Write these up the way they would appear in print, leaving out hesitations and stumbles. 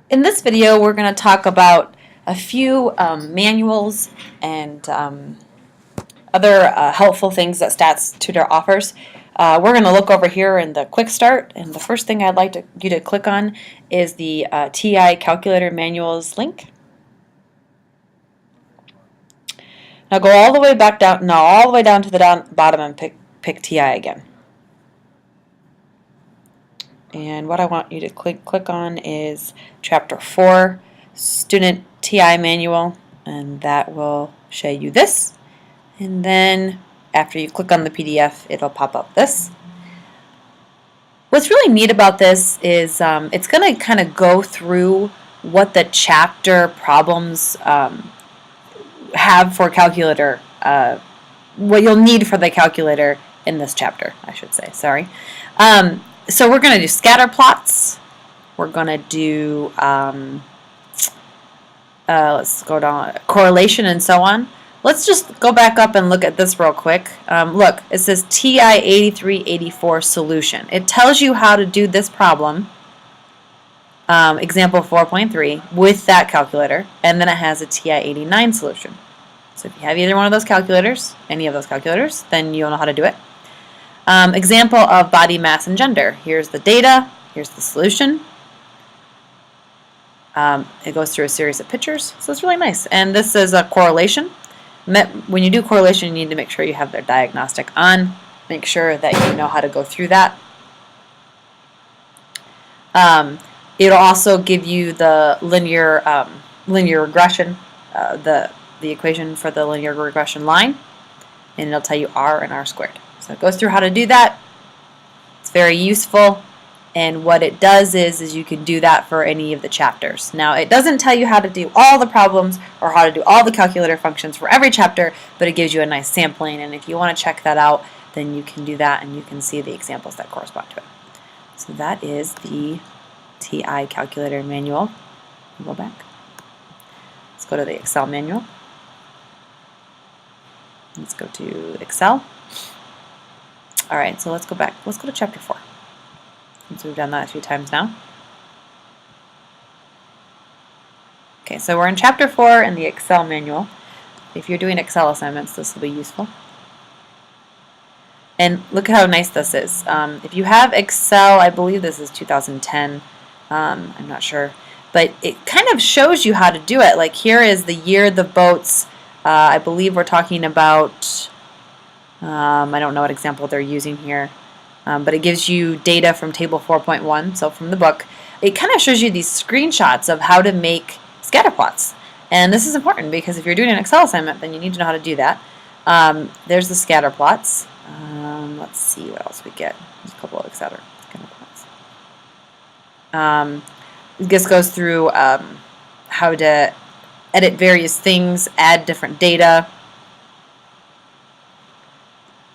In this video, we're going to talk about a few manuals and other helpful things that Stats Tutor offers. We're going to look over here in the Quick Start, and the first thing I'd like you to click on is the TI Calculator Manuals link. Now go all the way back down, no, all the way down to the bottom and pick TI again. And what I want you to click on is Chapter 4, Student TI Manual, and that will show you this. And then after you click on the PDF, it'll pop up this. What's really neat about this is it's going to kind of go through what the chapter problems have for calculator, what you'll need for the calculator in this chapter, I should say, sorry. So we're going to do scatter plots. We're going to do, let's go down, correlation and so on. Let's just go back up and look at this real quick. Look, it says TI 8384 solution. It tells you how to do this problem, example 4.3, with that calculator, and then it has a TI 89 solution. So if you have either one of those calculators, any of those calculators, then you'll know how to do it. Example of body mass and gender. Here's the data, here's the solution. It goes through a series of pictures, so it's really nice. And this is a correlation. When you do correlation, you need to make sure you have their diagnostic on. Make sure that you know how to go through that. It'll also give you the linear regression, the equation for the linear regression line, and it'll tell you R and R squared. So it goes through how to do that. It's very useful, and what it does is you can do that for any of the chapters. Now, it doesn't tell you how to do all the problems or how to do all the calculator functions for every chapter, but it gives you a nice sampling, and if you want to check that out, then you can do that, and you can see the examples that correspond to it. So that is the TI Calculator Manual. Go back. Let's go to the Excel manual. Let's go to Excel. All right, so let's go back. Let's go to Chapter 4. Since we've done that a few times now. Okay, so we're in Chapter 4 in the Excel manual. If you're doing Excel assignments, this will be useful. And look at how nice this is. If you have Excel, I believe this is 2010. I'm not sure. But it kind of shows you how to do it. Like here is the year, the boats. I believe we're talking about, I don't know what example they're using here. But it gives you data from table 4.1, so from the book. It kind of shows you these screenshots of how to make scatter plots. And this is important because if you're doing an Excel assignment, then you need to know how to do that. There's the scatter plots. Let's see what else we get. There's a couple of scatter plots. This goes through how to edit various things, add different data.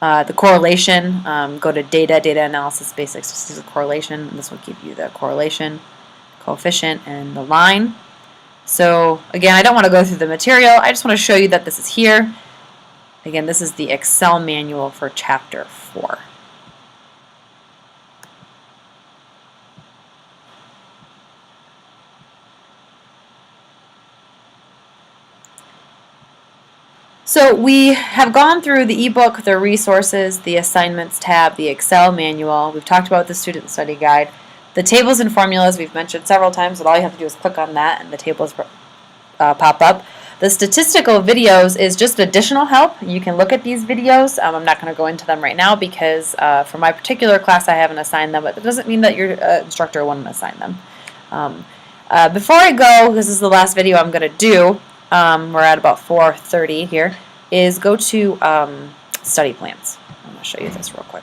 The correlation, go to data analysis basics. This is a correlation, and this will give you the correlation, coefficient, and the line. So again, I don't want to go through the material. I just want to show you that this is here. Again, this is the Excel manual for Chapter 4. So we have gone through the ebook, the resources, the assignments tab, the Excel manual. We've talked about the student study guide. The tables and formulas we've mentioned several times, but all you have to do is click on that and the tables pop up. The statistical videos is just additional help. You can look at these videos. I'm not going to go into them right now because for my particular class I haven't assigned them, but that doesn't mean that your instructor wouldn't assign them. Before I go, this is the last video I'm going to do. We're at about 4:30 here, is go to study plans. I'm going to show you this real quick.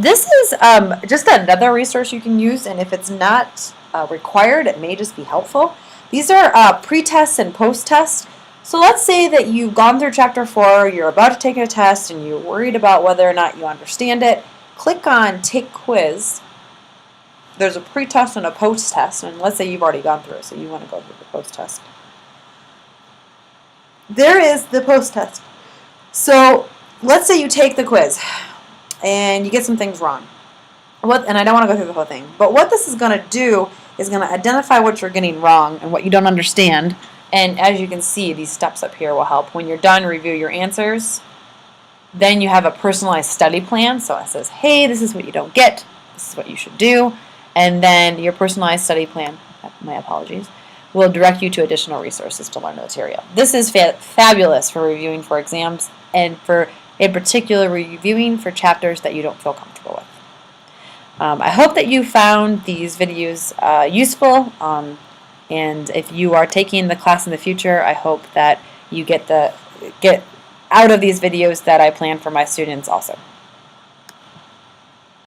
This is just another resource you can use, and if it's not required, it may just be helpful. These are pre-tests and post-tests. So let's say that you've gone through Chapter 4, you're about to take a test, and you're worried about whether or not you understand it. Click on Take Quiz. There's a pre-test and a post-test, and let's say you've already gone through it, so you want to go through the post-test. There is the post-test. So let's say you take the quiz, and you get some things wrong. and I don't want to go through the whole thing, but what this is going to do is going to identify what you're getting wrong and what you don't understand. And as you can see, these steps up here will help. When you're done, review your answers. Then you have a personalized study plan. So it says, hey, this is what you don't get. This is what you should do. And then your personalized study plan, my apologies, will direct you to additional resources to learn the material. This is fabulous for reviewing for exams and for, in particular, reviewing for chapters that you don't feel comfortable with. I hope that you found these videos useful, and if you are taking the class in the future, I hope that you get out of these videos that I plan for my students also.